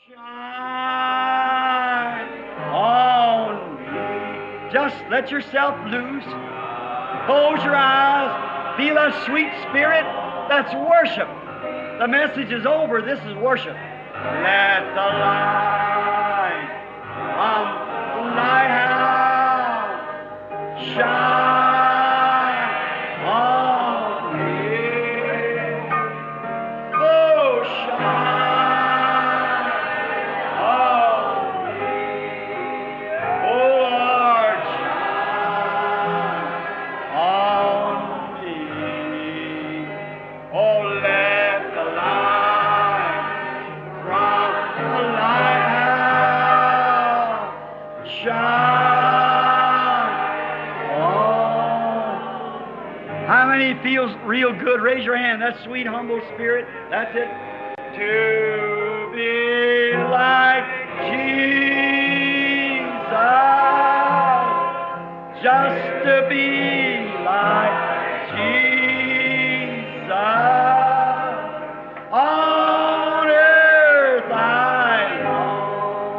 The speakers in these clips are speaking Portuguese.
Shine on me. Just let yourself loose. Close your eyes. Feel a sweet spirit. That's worship. The message is over. This is worship. Let the light from the lighthouse shine on me. Oh, shine on me. Oh, Lord, shine on me. Oh, let the light from the lighthouse shine on. How many feels real good? Raise your hand. That sweet, humble spirit. That's it. To be like Jesus. Just to be like Jesus. On earth I long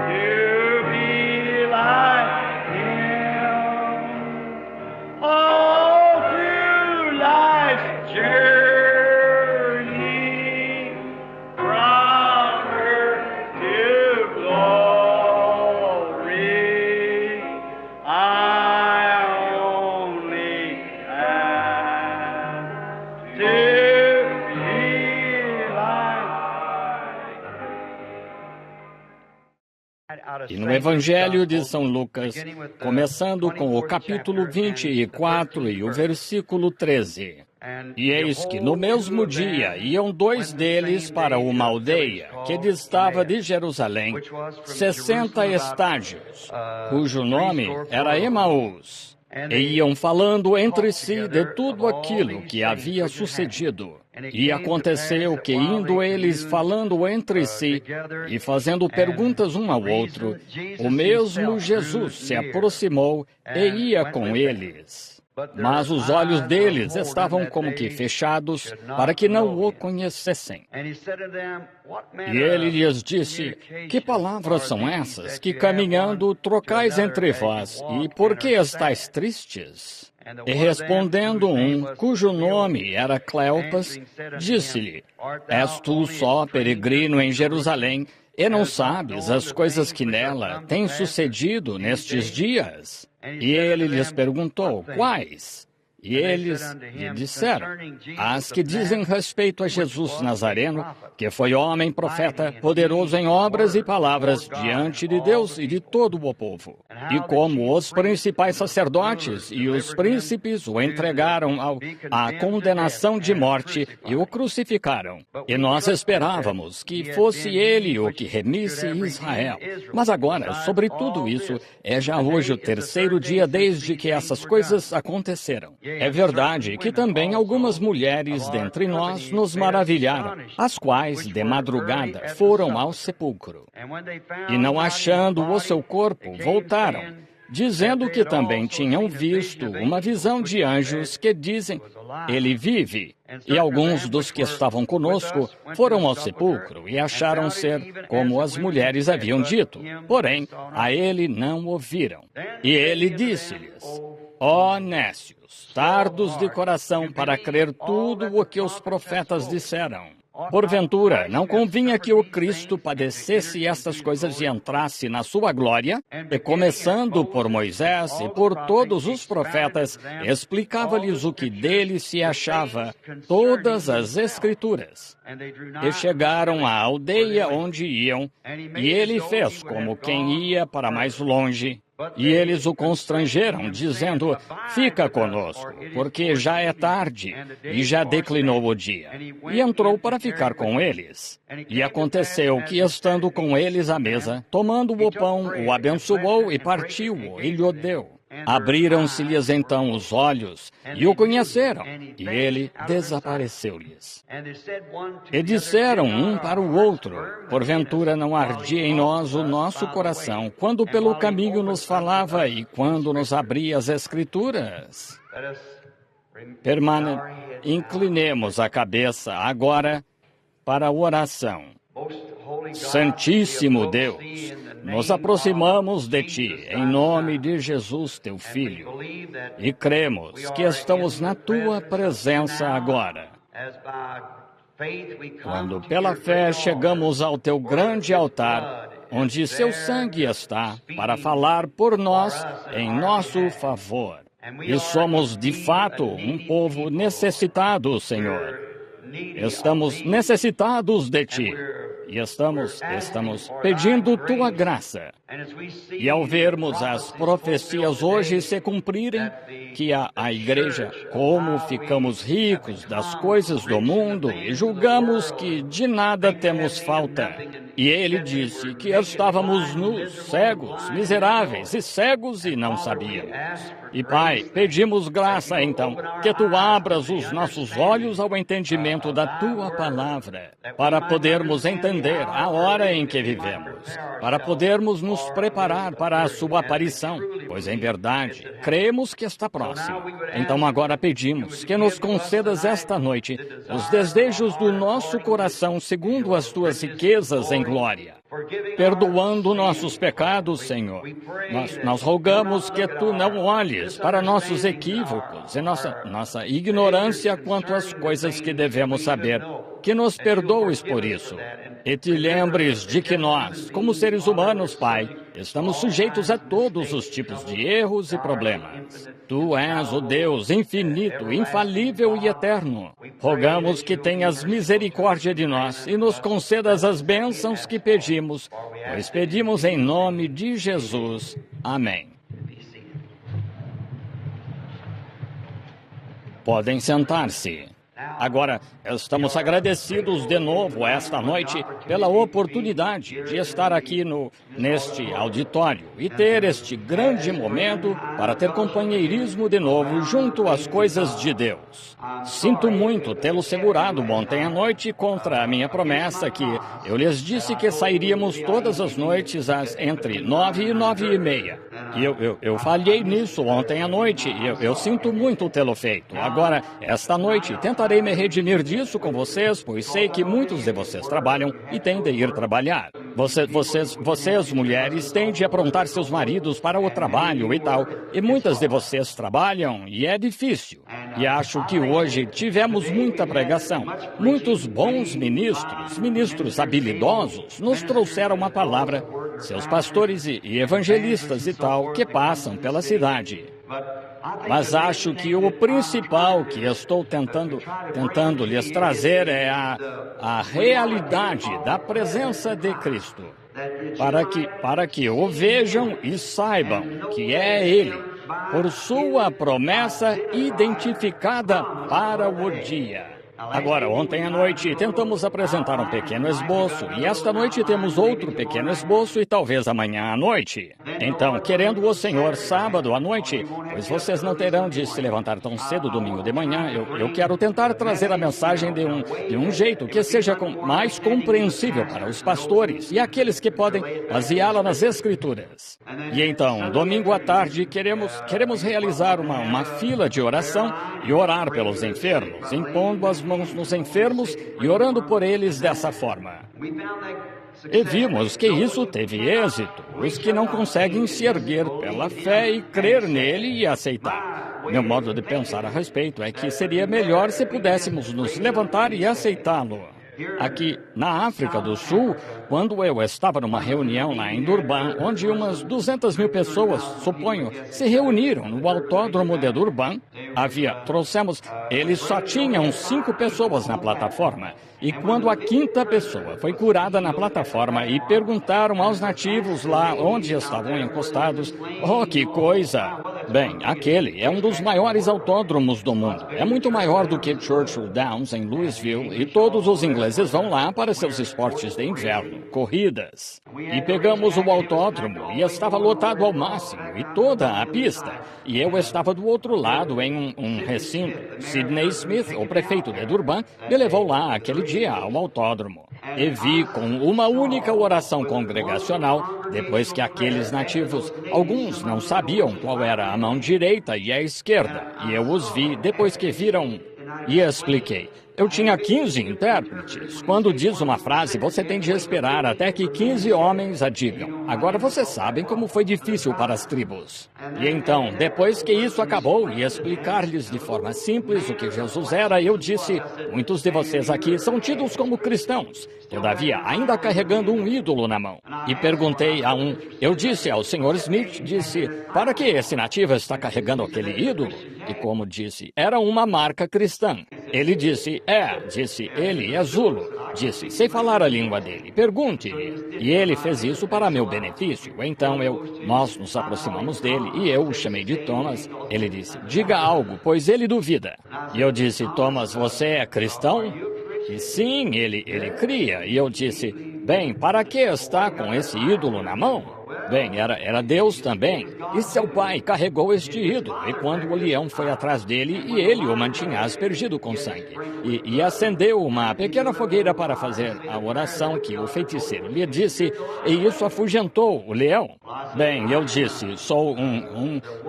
to be like Him. All through life's journey, from earth to glory, I only have to be like. E no Evangelho de São Lucas, começando com o capítulo 24 e o versículo 13. E eis que no mesmo dia iam dois deles para uma aldeia que distava de Jerusalém 60 estádios, cujo nome era Emaús. E iam falando entre si de tudo aquilo que havia sucedido. E aconteceu que, indo eles falando entre si e fazendo perguntas um ao outro, o mesmo Jesus se aproximou e ia com eles. Mas os olhos deles estavam como que fechados para que não o conhecessem. E ele lhes disse: Que palavras são essas que caminhando trocais entre vós, e por que estáis tristes? E respondendo um, cujo nome era Cleopas, disse-lhe: És tu só peregrino em Jerusalém, e não sabes as coisas que nela têm sucedido nestes dias? E ele lhes perguntou: Quais? E eles lhe disseram: As que dizem respeito a Jesus Nazareno, que foi homem profeta, poderoso em obras e palavras diante de Deus e de todo o povo. E como os principais sacerdotes e os príncipes o entregaram à condenação de morte e o crucificaram. E nós esperávamos que fosse ele o que remisse Israel. Mas agora, sobre tudo isso, é já hoje o terceiro dia desde que essas coisas aconteceram. É verdade que também algumas mulheres dentre nós nos maravilharam, as quais, de madrugada, foram ao sepulcro. E não achando o seu corpo, voltaram, dizendo que também tinham visto uma visão de anjos que dizem: Ele vive. E alguns dos que estavam conosco foram ao sepulcro e acharam ser como as mulheres haviam dito. Porém, a ele não ouviram. E ele disse-lhes: Ó nécios, tardos de coração para crer tudo o que os profetas disseram. Porventura, não convinha que o Cristo padecesse estas coisas e entrasse na sua glória? E começando por Moisés e por todos os profetas, explicava-lhes o que dele se achava, todas as Escrituras. E chegaram à aldeia onde iam, e ele fez como quem ia para mais longe. E eles o constrangeram, dizendo: Fica conosco, porque já é tarde e já declinou o dia. E entrou para ficar com eles. E aconteceu que, estando com eles à mesa, tomando o pão, o abençoou e partiu-o e lhe deu. Abriram-se-lhes então os olhos e o conheceram, e ele desapareceu-lhes. E disseram um para o outro: Porventura não ardia em nós o nosso coração, quando pelo caminho nos falava e quando nos abria as Escrituras? Inclinemos a cabeça agora para a oração. Santíssimo Deus, nos aproximamos de Ti, em nome de Jesus, Teu Filho, e cremos que estamos na Tua presença agora. Quando pela fé chegamos ao Teu grande altar, onde Seu sangue está, para falar por nós em nosso favor. E somos, de fato, um povo necessitado, Senhor. Estamos necessitados de Ti. E estamos pedindo Tua graça. E ao vermos as profecias hoje se cumprirem, que a igreja, como ficamos ricos das coisas do mundo e julgamos que de nada temos falta. E ele disse que estávamos nus, cegos, miseráveis e cegos e não sabíamos. E Pai, pedimos graça então, que Tu abras os nossos olhos ao entendimento da Tua palavra, para podermos entender a hora em que vivemos, para podermos nos preparar para a Sua aparição, pois em verdade, cremos que está próximo. Então agora pedimos que nos concedas esta noite os desejos do nosso coração segundo as Tuas riquezas em glória. Perdoando nossos pecados, Senhor, nós rogamos que Tu não olhes para nossos equívocos e nossa ignorância quanto às coisas que devemos saber, que nos perdoes por isso. E Te lembres de que nós, como seres humanos, Pai, estamos sujeitos a todos os tipos de erros e problemas. Tu és o Deus infinito, infalível e eterno. Rogamos que tenhas misericórdia de nós e nos concedas as bênçãos que pedimos, pois pedimos em nome de Jesus. Amém. Podem sentar-se. Agora, estamos agradecidos de novo esta noite pela oportunidade de estar aqui neste auditório e ter este grande momento para ter companheirismo de novo junto às coisas de Deus. Sinto muito tê-lo segurado ontem à noite contra a minha promessa que eu lhes disse que sairíamos todas as noites entre 9 e 9:30. E eu falhei nisso ontem à noite e eu sinto muito tê-lo feito. Agora, esta noite, tentarei me redimir disso com vocês, pois sei que muitos de vocês trabalham e têm de ir trabalhar. Vocês, mulheres, têm de aprontar seus maridos para o trabalho e tal. E muitas de vocês trabalham e é difícil. E acho que hoje tivemos muita pregação. Muitos bons ministros habilidosos, nos trouxeram uma palavra. Seus pastores e evangelistas e tal, que passam pela cidade. Mas acho que o principal que estou tentando lhes trazer é a realidade da presença de Cristo, para que o vejam e saibam que é Ele, por sua promessa identificada para o dia. Agora, ontem à noite, tentamos apresentar um pequeno esboço, e esta noite temos outro pequeno esboço e talvez amanhã à noite. Então, querendo o Senhor, sábado à noite, pois vocês não terão de se levantar tão cedo domingo de manhã, eu quero tentar trazer a mensagem de um jeito que seja mais compreensível para os pastores e aqueles que podem baseá-la nas Escrituras. E então, domingo à tarde, queremos realizar uma fila de oração e orar pelos enfermos, impondo as mãos nos enfermos e orando por eles dessa forma. E vimos que isso teve êxito. Os que não conseguem se erguer pela fé e crer nele e aceitar. Meu modo de pensar a respeito é que seria melhor se pudéssemos nos levantar e aceitá-lo. Aqui na África do Sul, quando eu estava numa reunião lá em Durban, onde umas 200.000 pessoas, suponho, se reuniram no autódromo de Durban, eles só tinham 5 pessoas na plataforma. E quando a 5ª pessoa foi curada na plataforma e perguntaram aos nativos lá onde estavam encostados, oh, que coisa! Bem, aquele é um dos maiores autódromos do mundo. É muito maior do que Churchill Downs, em Louisville, e todos os ingleses vão lá para seus esportes de inverno, corridas. E pegamos o autódromo e estava lotado ao máximo, e toda a pista. E eu estava do outro lado, em um recinto. Sidney Smith, o prefeito de Durban, me levou lá aquele dia ao autódromo. E vi com uma única oração congregacional, depois que aqueles nativos, alguns não sabiam qual era a mão direita e a esquerda, e eu os vi depois que viram e expliquei. Eu tinha 15 intérpretes. Quando diz uma frase, você tem de esperar até que 15 homens a digam. Agora vocês sabem como foi difícil para as tribos. E então, depois que isso acabou e explicar-lhes de forma simples o que Jesus era, eu disse, muitos de vocês aqui são tidos como cristãos, todavia ainda carregando um ídolo na mão. E perguntei a um, eu disse ao Sr. Smith, disse, para que esse nativo está carregando aquele ídolo? E como disse, era uma marca cristã. Ele disse, ele é Zulo. Disse, sei falar a língua dele, pergunte-lhe. E ele fez isso para meu benefício. Então nós nos aproximamos dele e eu o chamei de Thomas. Ele disse, diga algo, pois ele duvida. E eu disse, Thomas, você é cristão? E sim, ele cria. E eu disse, bem, para que está com esse ídolo na mão? Bem, era Deus também. E seu pai carregou este ídolo. E quando o leão foi atrás dele, e ele o mantinha aspergido com sangue. E acendeu uma pequena fogueira para fazer a oração que o feiticeiro lhe disse, e isso afugentou o leão. Bem, eu disse, sou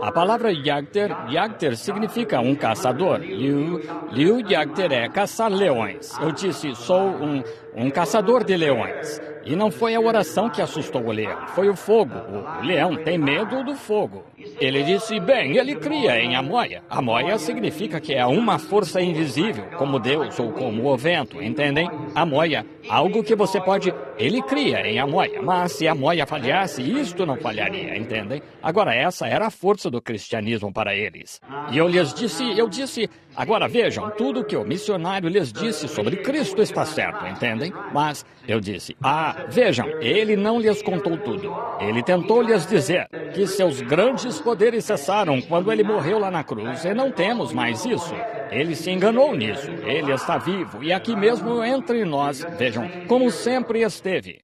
a palavra Yagter significa um caçador. Liu Yagter é caçar leões. Eu disse, sou um caçador de leões. E não foi a oração que assustou o leão, foi o fogo. O leão tem medo do fogo. Ele disse, bem, ele cria em Amoia. Amoia significa que é uma força invisível, como Deus ou como o vento, entendem? Amoia, algo que você pode... Ele cria em Amoia, mas se Amoia falhasse, isto não falharia, entendem? Agora, essa era a força do cristianismo para eles. E eu disse, agora vejam, tudo que o missionário lhes disse sobre Cristo está certo, entendem? Mas eu disse, vejam, ele não lhes contou tudo. Ele tentou lhes dizer que seus grandes poderes cessaram quando ele morreu lá na cruz, e não temos mais isso. Ele se enganou nisso. Ele está vivo, e aqui mesmo entre nós, vejam, como sempre esteve.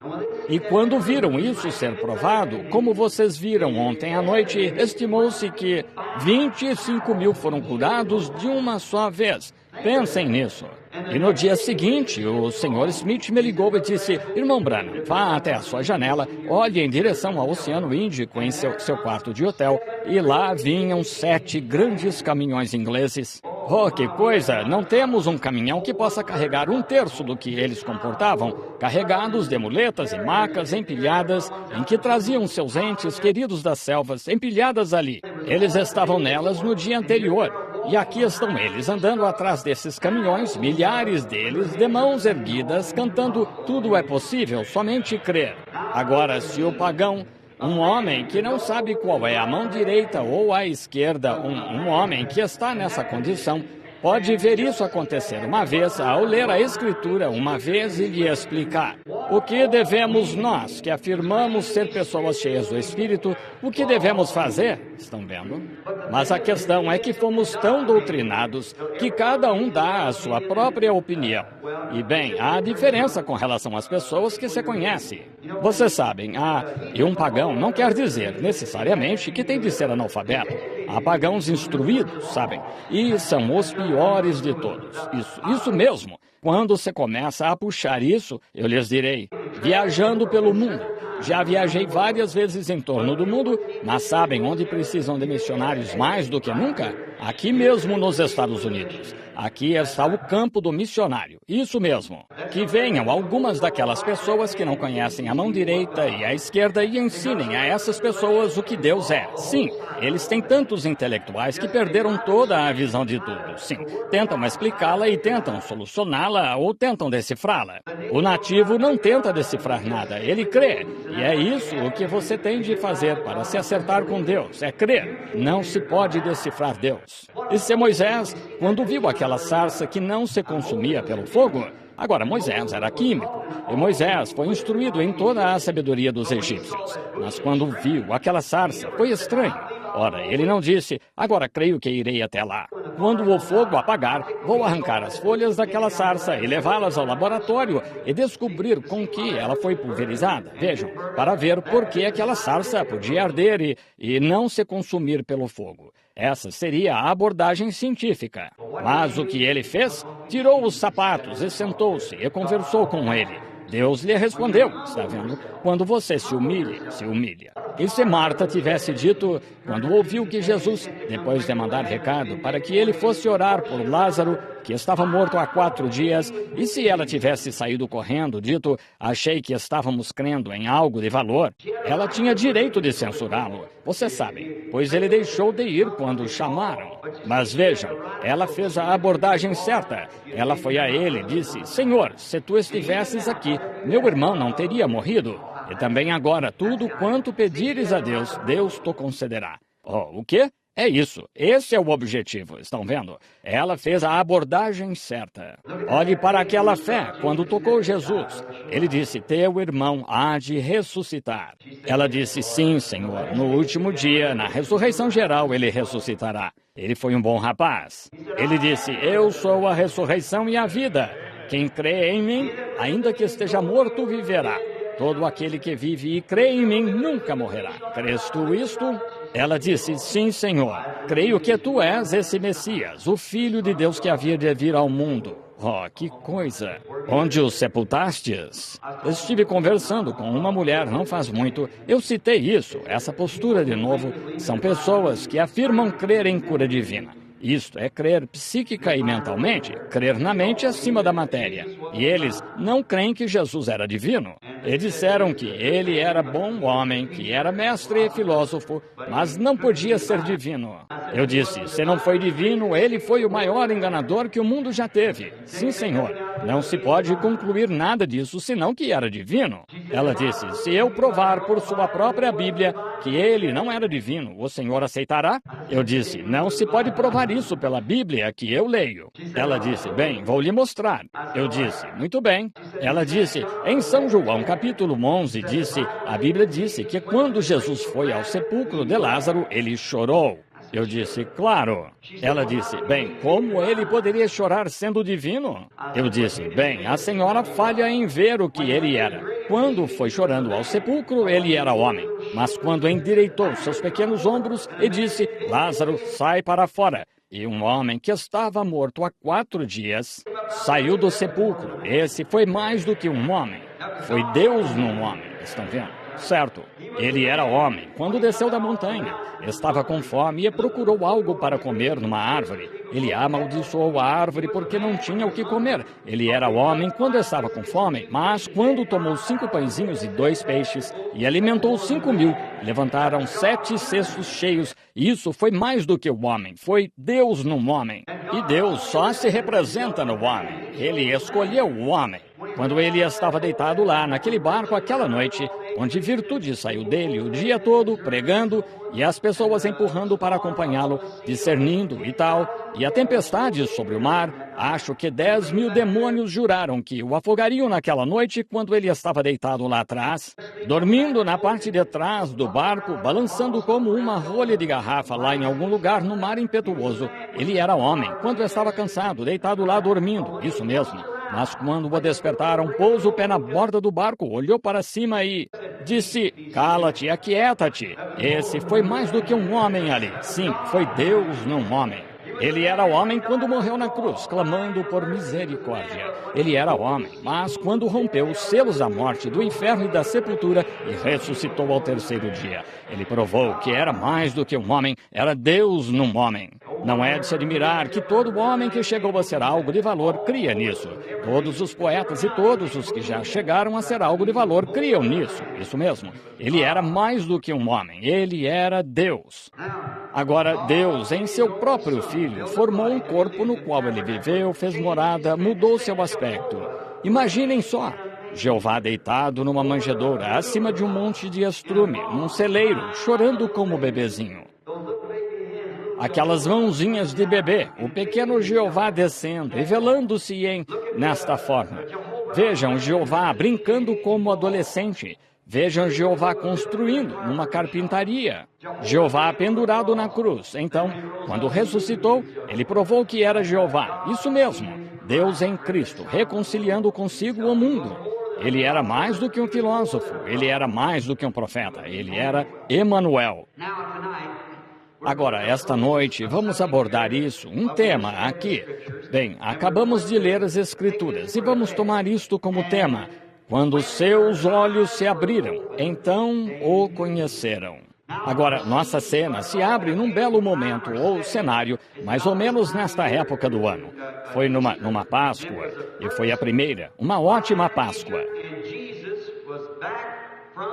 E quando viram isso ser provado, como vocês viram ontem à noite, estimou-se que 25 mil foram curados de uma só vez. Pensem nisso. E no dia seguinte, o Sr. Smith me ligou e disse, irmão Branham, vá até a sua janela, olhe em direção ao Oceano Índico em seu quarto de hotel, e lá vinham 7 grandes caminhões ingleses. Oh, que coisa! Não temos um caminhão que possa carregar 1/3 do que eles comportavam, carregados de muletas e macas empilhadas, em que traziam seus entes queridos das selvas, empilhadas ali. Eles estavam nelas no dia anterior. E aqui estão eles, andando atrás desses caminhões, milhares deles, de mãos erguidas, cantando tudo é possível, somente crer. Agora, se o pagão, um homem que não sabe qual é a mão direita ou a esquerda, um homem que está nessa condição, pode ver isso acontecer uma vez ao ler a Escritura uma vez e lhe explicar. O que devemos nós, que afirmamos ser pessoas cheias do Espírito, o que devemos fazer? Estão vendo? Mas a questão é que fomos tão doutrinados que cada um dá a sua própria opinião. E bem, há diferença com relação às pessoas que se conhece. Vocês sabem, e um pagão não quer dizer necessariamente que tem de ser analfabeto. Há pagãos instruídos, sabem? E são os piores de todos. Isso mesmo. Quando você começa a puxar isso, eu lhes direi, viajando pelo mundo. Já viajei várias vezes em torno do mundo, mas sabem onde precisam de missionários mais do que nunca? Aqui mesmo nos Estados Unidos. Aqui está o campo do missionário. Isso mesmo. Que venham algumas daquelas pessoas que não conhecem a mão direita e a esquerda e ensinem a essas pessoas o que Deus é. Sim, eles têm tantos intelectuais que perderam toda a visão de tudo. Sim, tentam explicá-la e tentam solucioná-la ou tentam decifrá-la. O nativo não tenta decifrar nada, ele crê. E é isso o que você tem de fazer para se acertar com Deus, é crer. Não se pode decifrar Deus. E se Moisés, quando viu aquela sarça que não se consumia pelo fogo, agora Moisés era químico, e Moisés foi instruído em toda a sabedoria dos egípcios. Mas quando viu aquela sarça, foi estranho. Ora, ele não disse, agora creio que irei até lá. Quando o fogo apagar, vou arrancar as folhas daquela sarça e levá-las ao laboratório e descobrir com que ela foi pulverizada. Vejam, para ver por que aquela sarça podia arder e não se consumir pelo fogo. Essa seria a abordagem científica. Mas o que ele fez? Tirou os sapatos e sentou-se e conversou com ele. Deus lhe respondeu, está vendo? Quando você se humilha. E se Marta tivesse dito, quando ouviu que Jesus, depois de mandar recado para que ele fosse orar por Lázaro, que estava morto há 4 dias, e se ela tivesse saído correndo, dito, achei que estávamos crendo em algo de valor, ela tinha direito de censurá-lo. Você sabe, pois ele deixou de ir quando o chamaram. Mas vejam, ela fez a abordagem certa. Ela foi a ele e disse, Senhor, se tu estivesses aqui, meu irmão não teria morrido. E também agora, tudo quanto pedires a Deus, Deus te concederá. Oh, o quê? É isso. Esse é o objetivo. Estão vendo? Ela fez a abordagem certa. Olhe para aquela fé quando tocou Jesus. Ele disse, teu irmão há de ressuscitar. Ela disse, sim, Senhor. No último dia, na ressurreição geral, ele ressuscitará. Ele foi um bom rapaz. Ele disse, eu sou a ressurreição e a vida. Quem crê em mim, ainda que esteja morto, viverá. Todo aquele que vive e crê em mim nunca morrerá. Crês tu isto? Ela disse, sim, Senhor. Creio que tu és esse Messias, o Filho de Deus que havia de vir ao mundo. Oh, que coisa! Onde o sepultastes? Estive conversando com uma mulher não faz muito. Eu citei isso, essa postura de novo. São pessoas que afirmam crer em cura divina. Isto é crer psíquica e mentalmente, crer na mente acima da matéria. E eles não creem que Jesus era divino. E disseram que ele era bom homem, que era mestre e filósofo, mas não podia ser divino. Eu disse, se não foi divino, ele foi o maior enganador que o mundo já teve. Sim, Senhor. Não se pode concluir nada disso, senão que era divino. Ela disse, se eu provar por sua própria Bíblia que ele não era divino, o Senhor aceitará? Eu disse, não se pode provar isso pela Bíblia que eu leio. Ela disse, bem, vou lhe mostrar. Eu disse, muito bem. Ela disse, em São João, capítulo 11, a Bíblia disse que quando Jesus foi ao sepulcro de Lázaro, ele chorou. Eu disse, claro. Ela disse, bem, como ele poderia chorar sendo divino? Eu disse, bem, a senhora falha em ver o que ele era. Quando foi chorando ao sepulcro, ele era homem. Mas quando endireitou seus pequenos ombros e disse, Lázaro, sai para fora. E um homem que estava morto há 4 dias saiu do sepulcro. Esse foi mais do que um homem. Foi Deus num homem. Estão vendo? Certo. Ele era homem quando desceu da montanha. Estava com fome e procurou algo para comer numa árvore. Ele amaldiçoou a árvore porque não tinha o que comer. Ele era homem quando estava com fome, mas quando tomou 5 pãezinhos e 2 peixes e alimentou 5.000, levantaram 7 cestos cheios. Isso foi mais do que o homem. Foi Deus num homem. E Deus só se representa no homem. Ele escolheu o homem. Quando ele estava deitado lá, naquele barco, aquela noite, onde virtude saiu dele o dia todo, pregando, e as pessoas empurrando para acompanhá-lo, discernindo e tal, e a tempestade sobre o mar, acho que 10.000 demônios juraram que o afogariam naquela noite quando ele estava deitado lá atrás, dormindo na parte de trás do barco, balançando como uma rolha de garrafa lá em algum lugar no mar impetuoso. Ele era homem, quando estava cansado, deitado lá dormindo, isso mesmo. Mas quando o despertaram, pôs o pé na borda do barco, olhou para cima e disse, cala-te, aquieta-te. Esse foi mais do que um homem ali. Sim, foi Deus num homem. Ele era homem quando morreu na cruz, clamando por misericórdia. Ele era homem, mas quando rompeu os selos da morte, do inferno e da sepultura e ressuscitou ao 3º dia, ele provou que era mais do que um homem, era Deus num homem. Não é de se admirar que todo homem que chegou a ser algo de valor cria nisso. Todos os poetas e todos os que já chegaram a ser algo de valor criam nisso. Isso mesmo. Ele era mais do que um homem. Ele era Deus. Agora, Deus, em seu próprio Filho, formou um corpo no qual ele viveu, fez morada, mudou seu aspecto. Imaginem só. Jeová deitado numa manjedoura, acima de um monte de estrume, num celeiro, chorando como bebezinho. Aquelas mãozinhas de bebê, o pequeno Jeová descendo e velando-se nesta forma. Vejam Jeová brincando como adolescente. Vejam Jeová construindo numa carpintaria. Jeová pendurado na cruz. Então, quando ressuscitou, ele provou que era Jeová. Isso mesmo, Deus em Cristo, reconciliando consigo o mundo. Ele era mais do que um filósofo, ele era mais do que um profeta, ele era Emanuel. Agora, esta noite, vamos abordar isso, um tema aqui. Bem, acabamos de ler as Escrituras e vamos tomar isto como tema. quando seus olhos se abriram, então o conheceram. Agora, nossa cena se abre num belo momento ou cenário, mais ou menos nesta época do ano. Foi numa Páscoa, e foi a primeira, uma ótima Páscoa.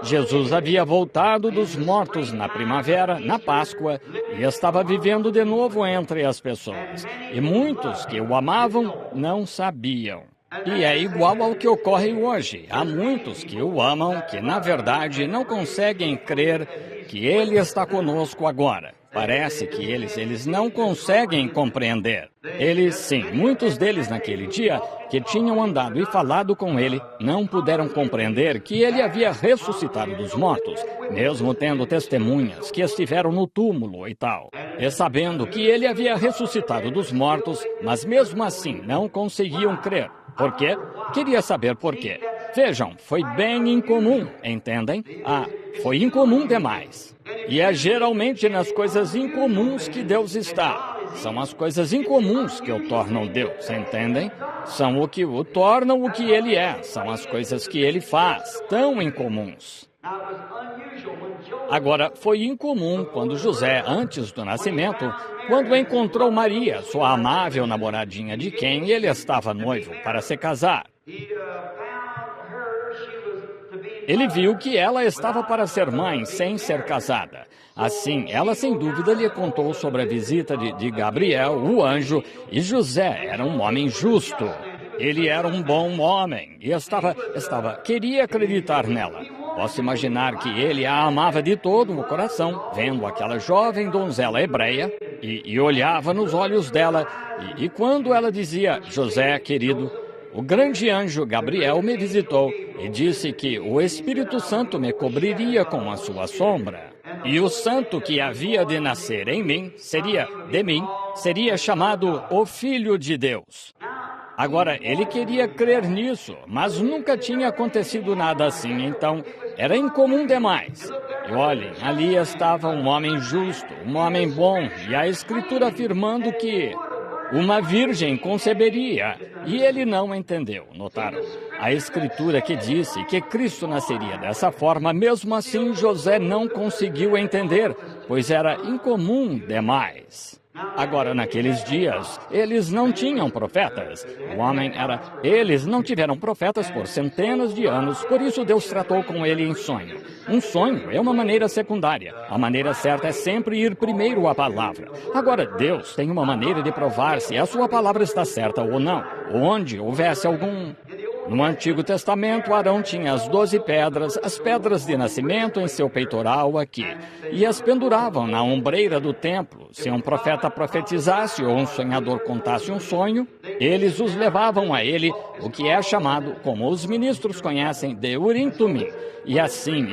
Jesus havia voltado dos mortos na primavera, na Páscoa, e estava vivendo de novo entre as pessoas. E muitos que o amavam não sabiam. E é igual ao que ocorre hoje. Há muitos que o amam, que na verdade não conseguem crer que Ele está conosco agora. Parece que eles não conseguem compreender. Eles, sim, muitos deles naquele dia, que tinham andado e falado com Ele, não puderam compreender que Ele havia ressuscitado dos mortos, mesmo tendo testemunhas que estiveram no túmulo e tal. E sabendo que Ele havia ressuscitado dos mortos, mas mesmo assim não conseguiam crer. Por quê? Queria saber por quê. Vejam, foi bem incomum, entendem? Foi incomum demais. E é geralmente nas coisas incomuns que Deus está. São as coisas incomuns que o tornam Deus, entendem? São o que o tornam o que Ele é. São as coisas que Ele faz, tão incomuns. Agora, foi incomum quando José, antes do nascimento, quando encontrou Maria, sua amável namoradinha de quem ele estava noivo para se casar. Ele viu que ela estava para ser mãe sem ser casada. Assim, ela sem dúvida lhe contou sobre a visita de Gabriel, o anjo, e José era um homem justo. Ele era um bom homem e queria acreditar nela. Posso imaginar que ele a amava de todo o coração, vendo aquela jovem donzela hebreia, e olhava nos olhos dela, e quando ela dizia, José, querido, o grande anjo Gabriel me visitou e disse que o Espírito Santo me cobriria com a sua sombra. E o santo que havia de nascer em mim, seria chamado o Filho de Deus. Agora, ele queria crer nisso, mas nunca tinha acontecido nada assim, então era incomum demais. E olhem, ali estava um homem justo, um homem bom, e a Escritura afirmando que uma virgem conceberia, e ele não entendeu, notaram? A Escritura que disse que Cristo nasceria dessa forma, mesmo assim José não conseguiu entender, pois era incomum demais. Agora, naqueles dias, eles não tinham profetas. Eles não tiveram profetas por centenas de anos, por isso Deus tratou com ele em sonho. Um sonho é uma maneira secundária. A maneira certa é sempre ir primeiro à palavra. Agora, Deus tem uma maneira de provar se a sua palavra está certa ou não, onde houvesse algum... No Antigo Testamento, Arão tinha as 12 pedras, as pedras de nascimento em seu peitoral aqui, e as penduravam na ombreira do templo. Se um profeta profetizasse ou um sonhador contasse um sonho, eles os levavam a ele, o que é chamado, como os ministros conhecem, de Urim Tumim. E assim,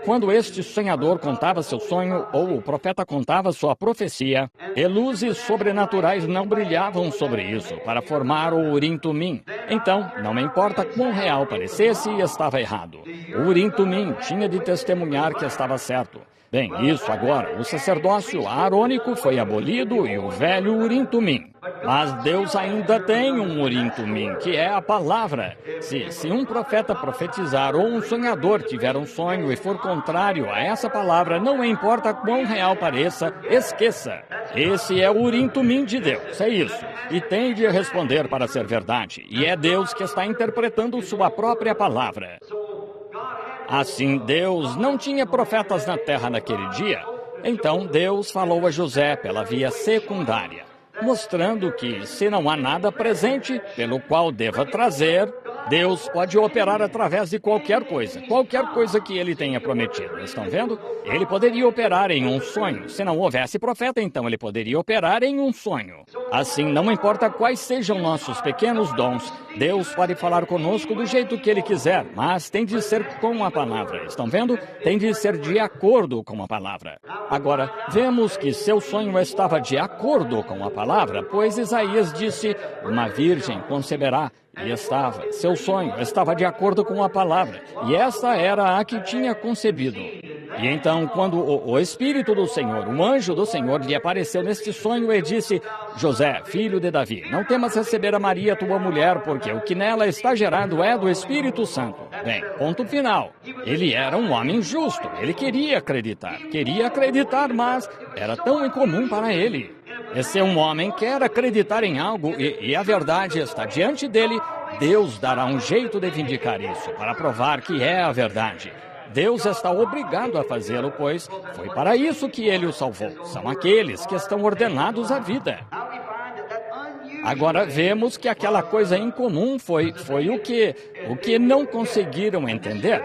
quando este sonhador contava seu sonho ou o profeta contava sua profecia, e luzes sobrenaturais não brilhavam sobre isso para formar o Urim Tumim. Então, não importa quão real parecesse, estava errado. O Urim Tumim tinha de testemunhar que estava certo. Bem, isso agora, o sacerdócio arônico foi abolido e o velho Urim Tumim. Mas Deus ainda tem um Urim Tumim, que é a palavra. Se um profeta profetizar ou um sonhador tiver um sonho e for contrário a essa palavra, não importa quão real pareça, esqueça. Esse é o Urim Tumim de Deus, é isso. E tem de responder para ser verdade. E é Deus que está interpretando sua própria palavra. Assim, Deus não tinha profetas na terra naquele dia. Então, Deus falou a José pela via secundária, mostrando que, se não há nada presente pelo qual deva trazer, Deus pode operar através de qualquer coisa que Ele tenha prometido. Estão vendo? Ele poderia operar em um sonho. Se não houvesse profeta, então Ele poderia operar em um sonho. Assim, não importa quais sejam nossos pequenos dons, Deus pode falar conosco do jeito que Ele quiser, mas tem de ser com a palavra. Estão vendo? Tem de ser de acordo com a palavra. Agora, vemos que seu sonho estava de acordo com a palavra, pois Isaías disse, uma virgem conceberá. E seu sonho estava de acordo com a palavra, e esta era a que tinha concebido. E então, quando o Espírito do Senhor, o anjo do Senhor, lhe apareceu neste sonho e disse, José, filho de Davi, não temas receber a Maria, tua mulher, porque o que nela está gerado é do Espírito Santo. Bem, ponto final. Ele era um homem justo. Ele queria acreditar, mas era tão incomum para ele. Esse é um homem que quer acreditar em algo e a verdade está diante dele. Deus dará um jeito de vindicar isso, para provar que é a verdade. Deus está obrigado a fazê-lo, pois foi para isso que ele o salvou. São aqueles que estão ordenados à vida. Agora vemos que aquela coisa incomum foi o que não conseguiram entender.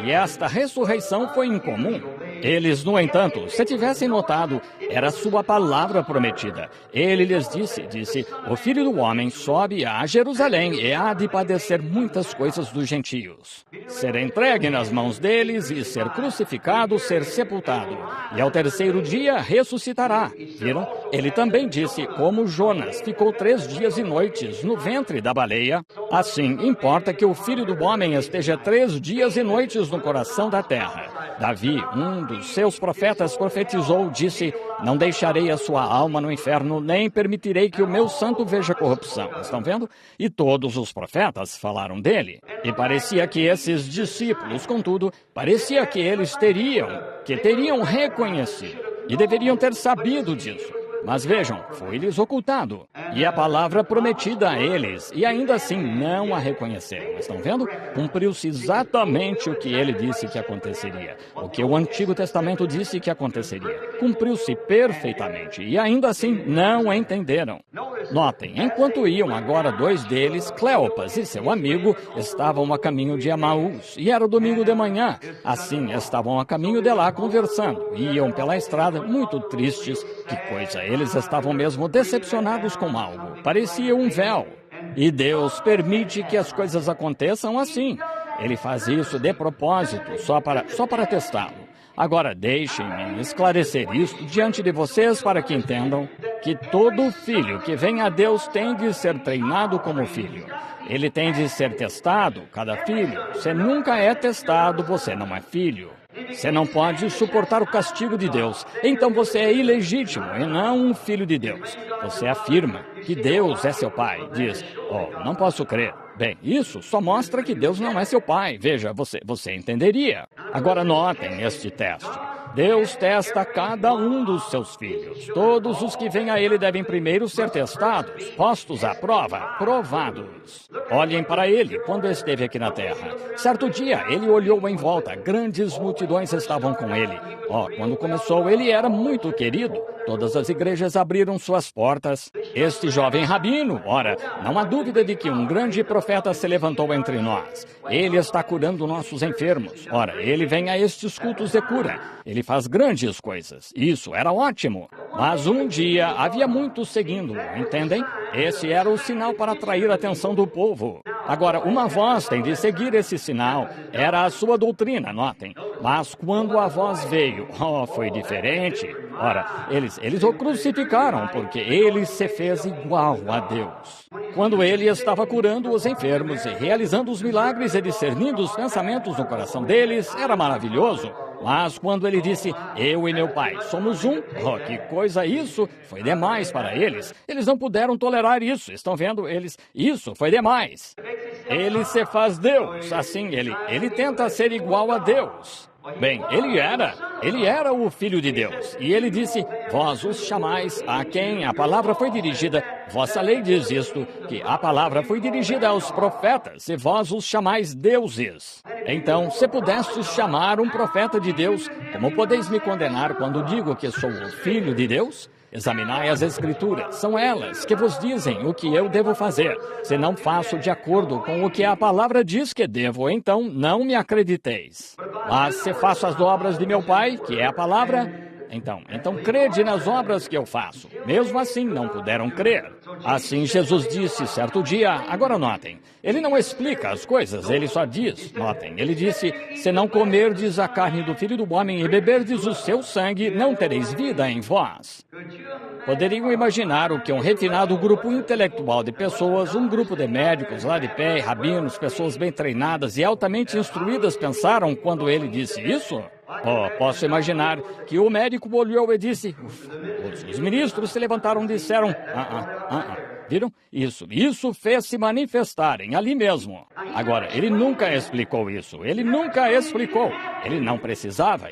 E esta ressurreição foi incomum. Eles, no entanto, se tivessem notado, era sua palavra prometida. Ele lhes disse, o Filho do Homem sobe a Jerusalém e há de padecer muitas coisas dos gentios. Ser entregue nas mãos deles e ser crucificado, ser sepultado. E ao terceiro dia ressuscitará. Viram? Ele também disse, como Jonas ficou 3 dias e noites no ventre da baleia, assim importa que o Filho do Homem esteja 3 dias e noites no coração da terra. Davi, um dos seus profetas, profetizou, disse, não deixarei a sua alma no inferno, nem permitirei que o meu santo veja corrupção. Estão vendo? E todos os profetas falaram dele. E parecia que esses discípulos, contudo, parecia que eles teriam reconhecido e deveriam ter sabido disso. Mas vejam, foi-lhes ocultado. E a palavra prometida a eles, e ainda assim não a reconheceram. Estão vendo? Cumpriu-se exatamente o que ele disse que aconteceria. O que o Antigo Testamento disse que aconteceria. Cumpriu-se perfeitamente. E ainda assim não a entenderam. Notem, enquanto iam agora 2 deles, Cleopas e seu amigo, estavam a caminho de Emaús. E era o domingo de manhã. Assim, estavam a caminho de lá conversando. Iam pela estrada muito tristes. Que coisa, eles estavam mesmo decepcionados com algo. Parecia um véu. E Deus permite que as coisas aconteçam assim. Ele faz isso de propósito, só para testá-lo. Agora, deixem-me esclarecer isto diante de vocês para que entendam que todo filho que vem a Deus tem de ser treinado como filho. Ele tem de ser testado, cada filho. Se nunca é testado, você não é filho. Você não pode suportar o castigo de Deus. Então você é ilegítimo e não um filho de Deus. Você afirma que Deus é seu pai. Diz, não posso crer. Bem, isso só mostra que Deus não é seu pai. Veja, você entenderia. Agora notem este teste. Deus testa cada um dos seus filhos. Todos os que vêm a Ele devem primeiro ser testados, postos à prova, provados. Olhem para Ele quando esteve aqui na terra. Certo dia, Ele olhou em volta. Grandes multidões estavam com Ele. Quando começou, Ele era muito querido. Todas as igrejas abriram suas portas. Este jovem rabino, não há dúvida de que um grande profeta se levantou entre nós. Ele está curando nossos enfermos. Ele vem a estes cultos de cura. Ele faz grandes coisas. Isso era ótimo. Mas um dia havia muitos seguindo-o, entendem? Esse era o sinal para atrair a atenção do povo. Agora, uma voz tem de seguir esse sinal. Era a sua doutrina, notem. Mas quando a voz veio, foi diferente. Eles o crucificaram, porque ele se fez igual a Deus. Quando ele estava curando os enfermos e realizando os milagres e discernindo os pensamentos no coração deles, era maravilhoso. Mas quando ele disse, eu e meu pai somos um, que coisa isso, foi demais para eles. Eles não puderam tolerar isso, estão vendo? Isso foi demais. Ele se faz Deus, assim ele tenta ser igual a Deus. Bem, ele era o Filho de Deus. E ele disse, vós os chamais a quem a palavra foi dirigida. Vossa lei diz isto, que a palavra foi dirigida aos profetas, e vós os chamais deuses. Então, se pudestes chamar um profeta de Deus, como podeis me condenar quando digo que sou o Filho de Deus? Examinai as Escrituras, são elas que vos dizem o que eu devo fazer. Se não faço de acordo com o que a palavra diz que devo, então não me acrediteis. Mas se faço as obras de meu Pai, que é a palavra, então crede nas obras que eu faço. Mesmo assim, não puderam crer. Assim Jesus disse certo dia, agora notem, ele não explica as coisas, ele só diz, notem, ele disse, se não comerdes a carne do Filho do Homem e beberdes o seu sangue, não tereis vida em vós. Poderiam imaginar o que um refinado grupo intelectual de pessoas, um grupo de médicos lá de pé, rabinos, pessoas bem treinadas e altamente instruídas pensaram quando ele disse isso? Posso imaginar que o médico olhou e disse, os ministros se levantaram e disseram, Viram? Isso fez se manifestarem ali mesmo. Agora, ele nunca explicou isso. Ele nunca explicou. Ele não precisava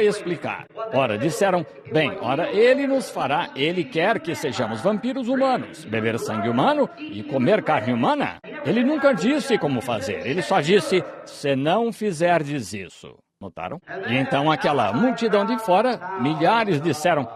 explicar. Ora, disseram, bem, ora, ele nos fará, ele quer que sejamos vampiros humanos, beber sangue humano e comer carne humana. Ele nunca disse como fazer, ele só disse, se não fizerdes isso. Notaram? E então aquela multidão de fora, milhares disseram,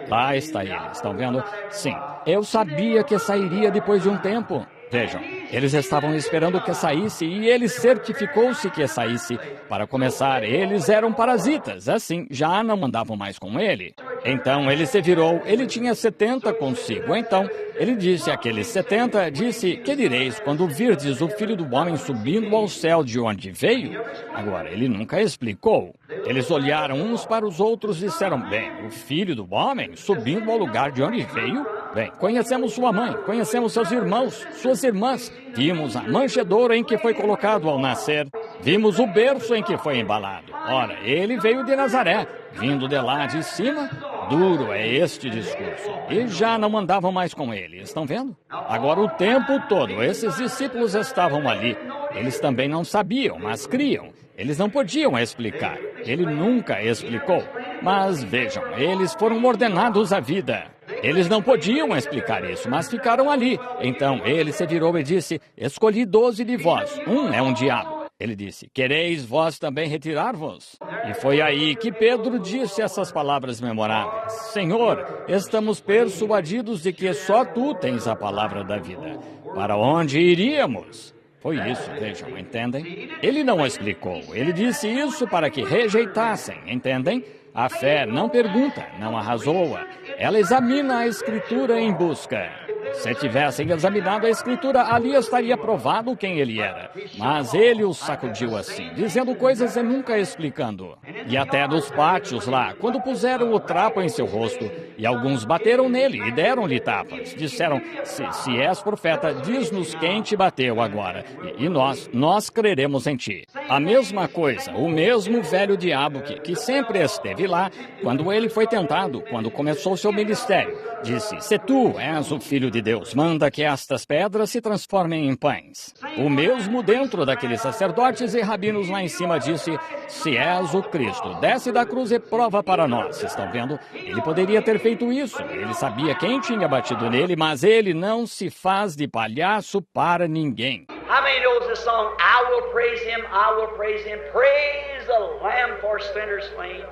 lá está ele, estão vendo? Sim, eu sabia que sairia depois de um tempo. Vejam, eles estavam esperando que saísse e ele certificou-se que saísse. Para começar, eles eram parasitas, assim, já não andavam mais com ele. Então ele se virou, ele tinha 70 consigo. Então ele disse àqueles 70, disse, que direis quando virdes o Filho do Homem subindo ao céu de onde veio? Agora, ele nunca explicou. Eles olharam uns para os outros e disseram, bem, o Filho do Homem subindo ao lugar de onde veio? Bem, conhecemos sua mãe, conhecemos seus irmãos, suas irmãs, vimos a manjedoura em que foi colocado ao nascer, vimos o berço em que foi embalado. Ora, ele veio de Nazaré, vindo de lá de cima. Duro é este discurso. E já não andavam mais com ele, estão vendo? Agora o tempo todo, esses discípulos estavam ali. Eles também não sabiam, mas criam. Eles não podiam explicar. Ele nunca explicou. Mas vejam, eles foram ordenados à vida. Eles não podiam explicar isso, mas ficaram ali. Então ele se virou e disse, escolhi 12 de vós, um é um diabo. Ele disse, quereis vós também retirar-vos? E foi aí que Pedro disse essas palavras memoráveis. Senhor, estamos persuadidos de que só tu tens a palavra da vida. Para onde iríamos? Foi isso, vejam, entendem? Ele não explicou, ele disse isso para que rejeitassem, entendem? A fé não pergunta, não arrazoa. Ela examina a Escritura em busca. Se tivessem examinado a Escritura, ali estaria provado quem ele era. Mas ele os sacudiu assim, dizendo coisas e nunca explicando. E até nos pátios lá, quando puseram o trapo em seu rosto, e alguns bateram nele e deram-lhe tapas. Disseram, se és profeta, diz-nos quem te bateu agora. E nós creremos em ti. A mesma coisa, o mesmo velho diabo que sempre esteve lá, quando ele foi tentado, quando começou seu ministério. Disse, se tu és o Filho de Deus, manda que estas pedras se transformem em pães. O mesmo dentro daqueles sacerdotes e rabinos lá em cima disse, se és o Cristo, desce da cruz e prova para nós. Estão vendo? Ele poderia ter feito isso. Ele sabia quem tinha batido nele, mas ele não se faz de palhaço para ninguém. How many knows the song, I will praise him, praise the Lamb for sinners slain.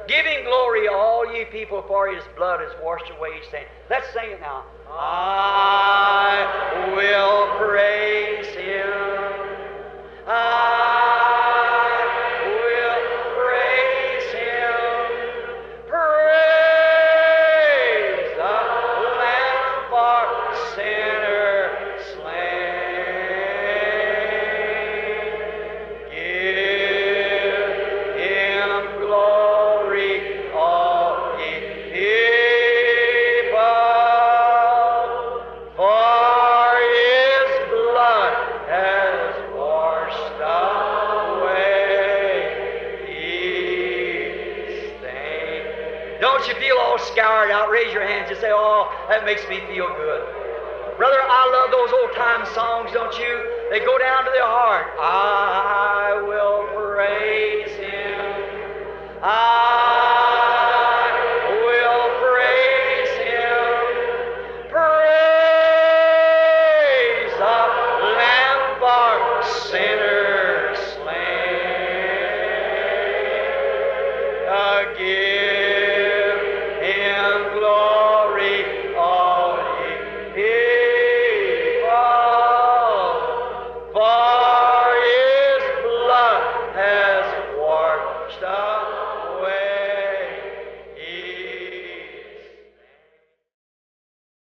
Give him glory, all ye people, for his blood has washed away his sin. Let's sing it now. I will praise him. I will praise him. Praise the Lamb for sinners slain. Give him glory, all ye people, for his blood has washed away his stain. Don't you feel all scoured out? Raise your hands and say, oh, that makes me feel good. Brother, I love those old-time songs, don't you? They go down to the heart. I will praise him. I will praise him. Praise the Lamb for sinners slain. Give him glory, all ye people, for his blood has washed away.